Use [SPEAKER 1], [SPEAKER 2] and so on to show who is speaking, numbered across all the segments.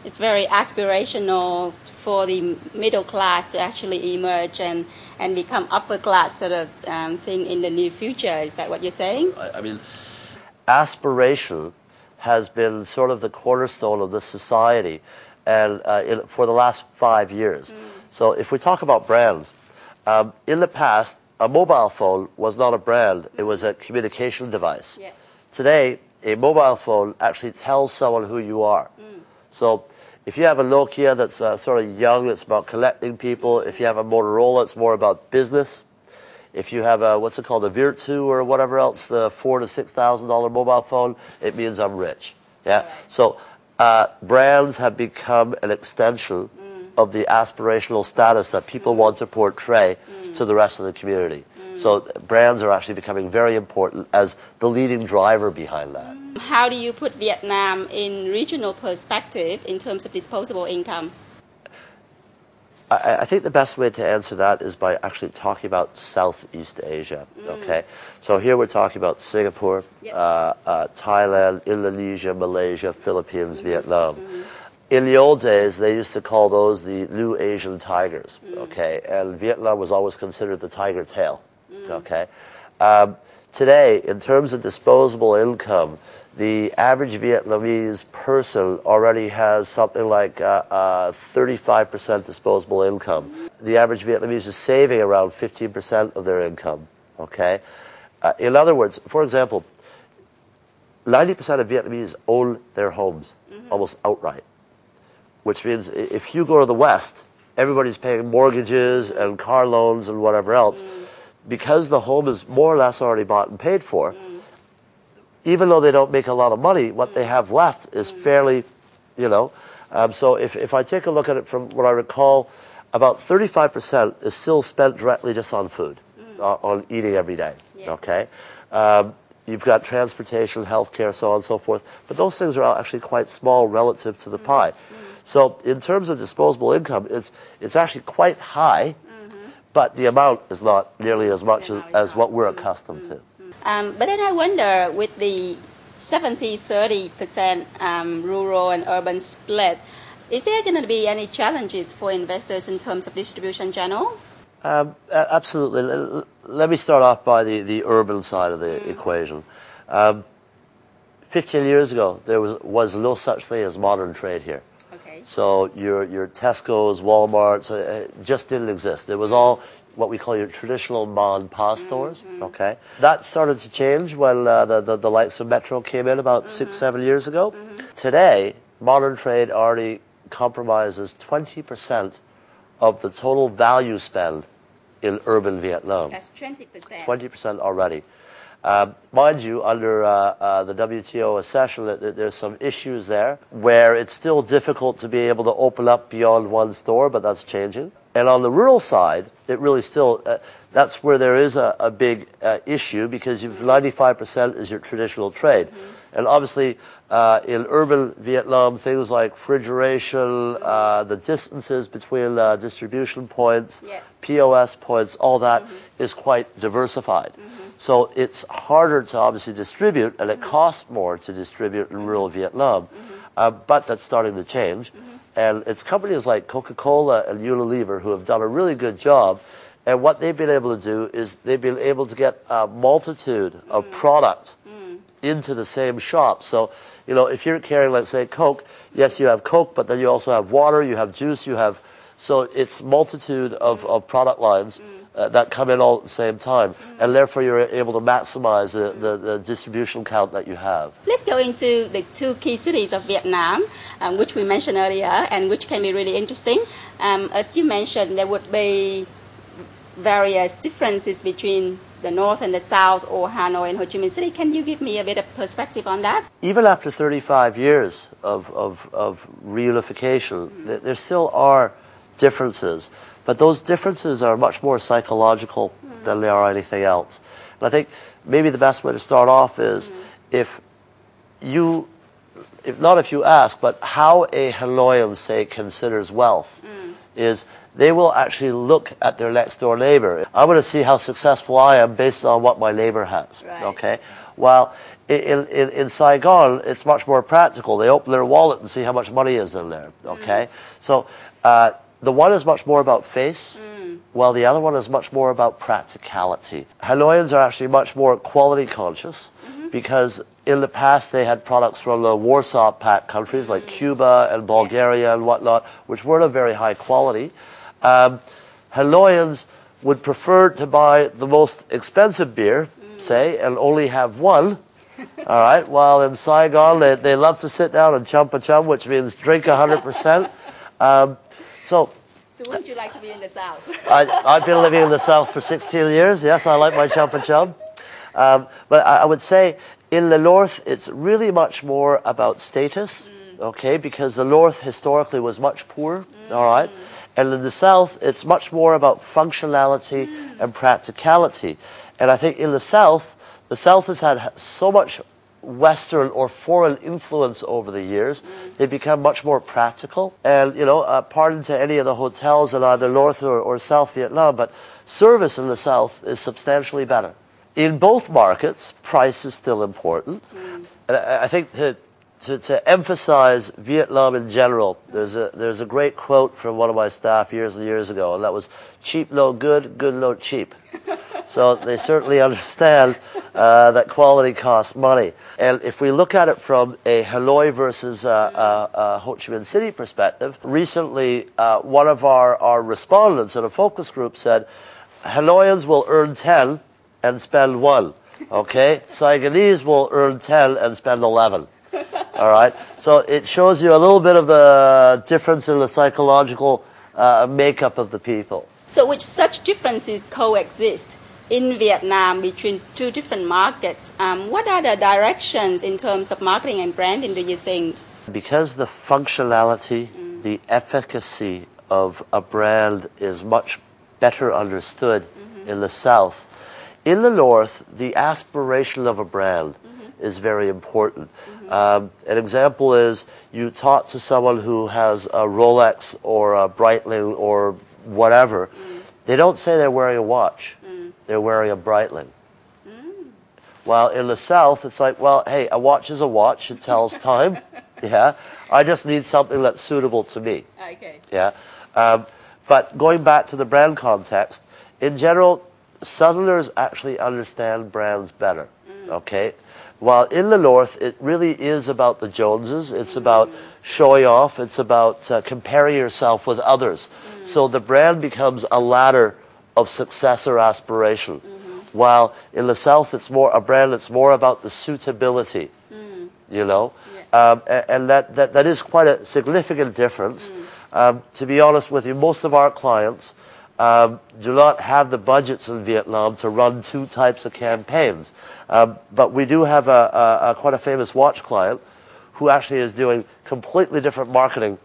[SPEAKER 1] it's very aspirational for the middle class to actually emerge and become upper class sort of thing in the near future. Is that what you're saying?
[SPEAKER 2] I mean, aspiration has been sort of the cornerstone of this society and for the last 5 years. So if we talk about brands, in the past, a mobile phone was not a brand. It was a communication device.
[SPEAKER 1] Yeah.
[SPEAKER 2] Today, a mobile phone actually tells someone who you are. So if you have a Nokia that's sort of young, it's about collecting people. If you have a Motorola, it's more about business. If you have a, what's it called, a Virtu or whatever else, the $4,000 to $6,000 mobile phone, it means I'm rich. Yeah.
[SPEAKER 1] Right.
[SPEAKER 2] So brands have become an extension of the aspirational status that people want to portray to the rest of the community. So brands are actually becoming very important as the leading driver behind that.
[SPEAKER 1] How do you put Vietnam in regional perspective in terms of disposable income?
[SPEAKER 2] I think the best way to answer that is by actually talking about Southeast Asia. Okay, so here we're talking about Singapore, Thailand, Indonesia, Malaysia, Philippines, Vietnam. In the old days, they used to call those the new Asian tigers. Okay, and Vietnam was always considered the tiger tail. Okay, today, in terms of disposable income, the average Vietnamese person already has something like 35% disposable income. The average Vietnamese is saving around 15% of their income. Okay, in other words, for example, 90% of Vietnamese own their homes almost outright, which means if you go to the West, everybody's paying mortgages and car loans and whatever else. Because the home is more or less already bought and paid for, even though they don't make a lot of money, what they have left is fairly, you know. So if I take a look at it from what I recall, about 35% is still spent directly just on food, on eating every day, okay? You've got transportation, healthcare, so on and so forth, but those things are actually quite small relative to the pie. So in terms of disposable income, it's actually quite high, but the amount is not nearly as much as what we're accustomed to.
[SPEAKER 1] But then I wonder, with the 70-30% rural and urban split, is there going to be any challenges for investors in terms of distribution channel?
[SPEAKER 2] Absolutely. Let me start off by the urban side of the equation. 15 years ago, there was no such thing as modern trade here. So your Tesco's, Walmart's, just didn't exist. It was all what we call your traditional ma and pa stores. Okay, that started to change when the likes of Metro came in about 6-7 years ago. Today, modern trade already compromises 20% of the total value spend in urban Vietnam.
[SPEAKER 1] That's 20%.
[SPEAKER 2] 20% already. Mind you, under the WTO accession, there's some issues there where it's still difficult to be able to open up beyond one store, but that's changing. And on the rural side, it really still, that's where there is a big issue, because 95% is your traditional trade. And obviously, in urban Vietnam, things like refrigeration, the distances between distribution points, POS points, all that is quite diversified. So it's harder to obviously distribute, and it costs more to distribute in rural Vietnam. But that's starting to change. And it's companies like Coca-Cola and Unilever who have done a really good job. And what they've been able to do is they've been able to get a multitude of product into the same shop. So, you know, if you're carrying, let's say, Coke, yes, you have Coke, but then you also have water, you have juice, you have... So it's multitude of product lines that come in all at the same time, and therefore you're able to maximize the distribution count that you have.
[SPEAKER 1] Let's go into the two key cities of Vietnam, which we mentioned earlier, and which can be really interesting. As you mentioned, there would be various differences between the north and the south, or Hanoi and Ho Chi Minh City. Can you give me a bit of perspective on that?
[SPEAKER 2] Even after 35 years of reunification, there still are differences. But those differences are much more psychological than they are anything else. And I think maybe the best way to start off is if you ask, but how a Hanoian, say, considers wealth, is they will actually look at their next door neighbor. I'm going to see how successful I am based on what my neighbor has.
[SPEAKER 1] Right.
[SPEAKER 2] Okay? While In Saigon, it's much more practical. They open their wallet and see how much money is in there, okay? So the one is much more about face, while the other one is much more about practicality. Hanoians are actually much more quality conscious because in the past they had products from the Warsaw Pact countries like Cuba and Bulgaria and whatnot, which weren't of very high quality. Hanoians would prefer to buy the most expensive beer, say, and only have one. All right, while in Saigon, they love to sit down and chum a chum, which means drink 100%. So
[SPEAKER 1] wouldn't you like to be in the South?
[SPEAKER 2] I've been living in the South for 16 years. Yes, I like my chum a chum. But I would say in the North, it's really much more about status, okay, because the North historically was much poorer, all right? And in the South, it's much more about functionality and practicality. And I think in the South has had so much Western or foreign influence over the years. They've become much more practical. And, you know, pardon to any of the hotels in either North or South Vietnam, but service in the South is substantially better. In both markets, price is still important. And I think to emphasize Vietnam in general, there's a great quote from one of my staff years and years ago, and that was, cheap no good, good no cheap. So they certainly understand that quality costs money. And if we look at it from a Hanoi versus Ho Chi Minh City perspective, recently one of our respondents in a focus group said, Hanoians will earn 10 and spend 1. Okay? Saigonese will earn 10 and spend 11. All right? So it shows you a little bit of the difference in the psychological makeup of the people.
[SPEAKER 1] So which such differences coexist in Vietnam between two different markets? What are the directions in terms of marketing and branding, do you think? Because
[SPEAKER 2] the functionality, the efficacy of a brand is much better understood in the South. In the North, the aspiration of a brand is very important. An example is you talk to someone who has a Rolex or a Breitling or whatever. They don't say they're wearing a watch. They're wearing a Breitling. While in the South, it's like, well, hey, a watch is a watch. It tells time. Yeah. I just need something that's suitable to me.
[SPEAKER 1] Okay.
[SPEAKER 2] Yeah. But going back to the brand context, in general, Southerners actually understand brands better. Okay. While in the North, it really is about the Joneses. It's about showing off. It's about comparing yourself with others. So the brand becomes a ladder of success or aspiration. While in the South, it's more a brand that's more about the suitability. You know, and that is quite a significant difference. To be honest with you, most of our clients do not have the budgets in Vietnam to run two types of campaigns. But we do have quite a famous watch client who actually is doing completely different marketing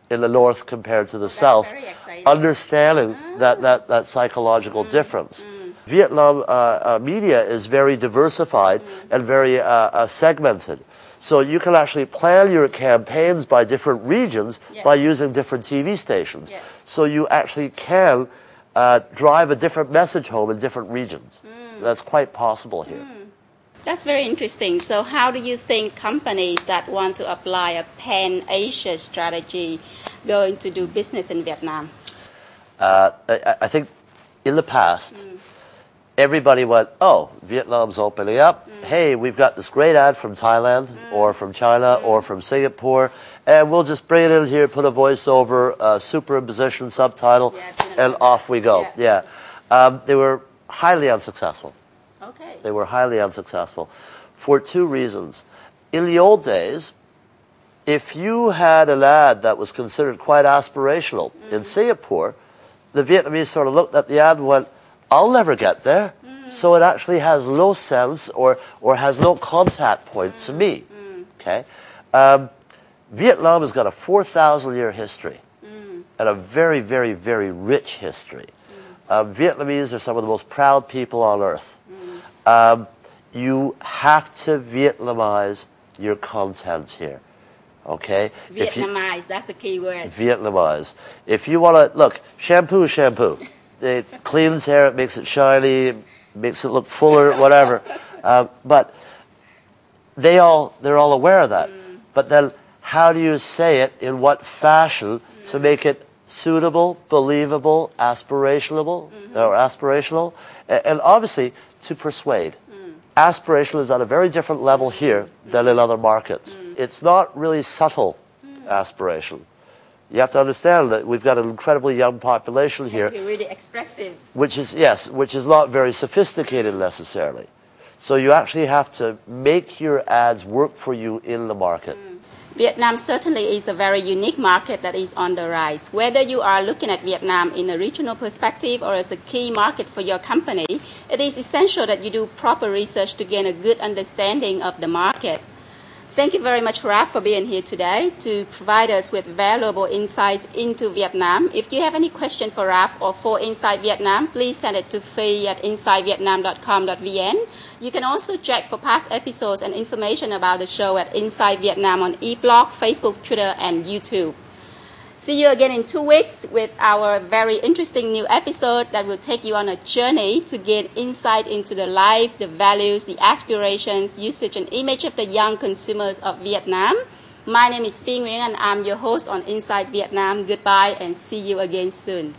[SPEAKER 2] in the North compared to the South, understanding that psychological difference. Vietnam media is very diversified and very segmented. So you can actually plan your campaigns by different regions by using different TV stations. So you actually can drive a different message home in different regions. That's quite possible here.
[SPEAKER 1] That's very interesting. So how do you think companies that want to apply a pan-Asia strategy going to do business in Vietnam?
[SPEAKER 2] I think in the past, everybody went, oh, Vietnam's opening up. Hey, we've got this great ad from Thailand or from China or from Singapore, and we'll just bring it in here, put a voiceover, superimposition, subtitle, and off we go. They were highly unsuccessful.
[SPEAKER 1] Okay.
[SPEAKER 2] They were highly unsuccessful for two reasons. In the old days, if you had an ad that was considered quite aspirational in Singapore, the Vietnamese sort of looked at the ad and went, I'll never get there. So it actually has no sense or has no contact point to me. Okay? Vietnam has got a 4,000-year history and a very, very, very rich history. Vietnamese are some of the most proud people on earth. You have to Vietnamize your content here. Okay?
[SPEAKER 1] Vietnamize, that's the key word.
[SPEAKER 2] Vietnamize. If you want to, look, shampoo is shampoo. It cleans hair, it makes it shiny, it makes it look fuller, whatever. But they're all aware of that. But then how do you say it, in what fashion, to make it suitable, believable, aspirational, and obviously to persuade. Aspirational is at a very different level here than in other markets. It's not really subtle aspiration. You have to understand that we've got an incredibly young population here.
[SPEAKER 1] It has to be really expressive.
[SPEAKER 2] Which is not very sophisticated necessarily. So you actually have to make your ads work for you in the market.
[SPEAKER 1] Vietnam certainly is a very unique market that is on the rise. Whether you are looking at Vietnam in a regional perspective or as a key market for your company, it is essential that you do proper research to gain a good understanding of the market. Thank you very much, Raf, for being here today to provide us with valuable insights into Vietnam. If you have any question for Raf or for Inside Vietnam, please send it to phi@insidevietnam.com.vn. You can also check for past episodes and information about the show at Inside Vietnam on eBlog, Facebook, Twitter, and YouTube. See you again in 2 weeks with our very interesting new episode that will take you on a journey to gain insight into the life, the values, the aspirations, usage, and image of the young consumers of Vietnam. My name is Phi Nguyen and I'm your host on Inside Vietnam. Goodbye and see you again soon.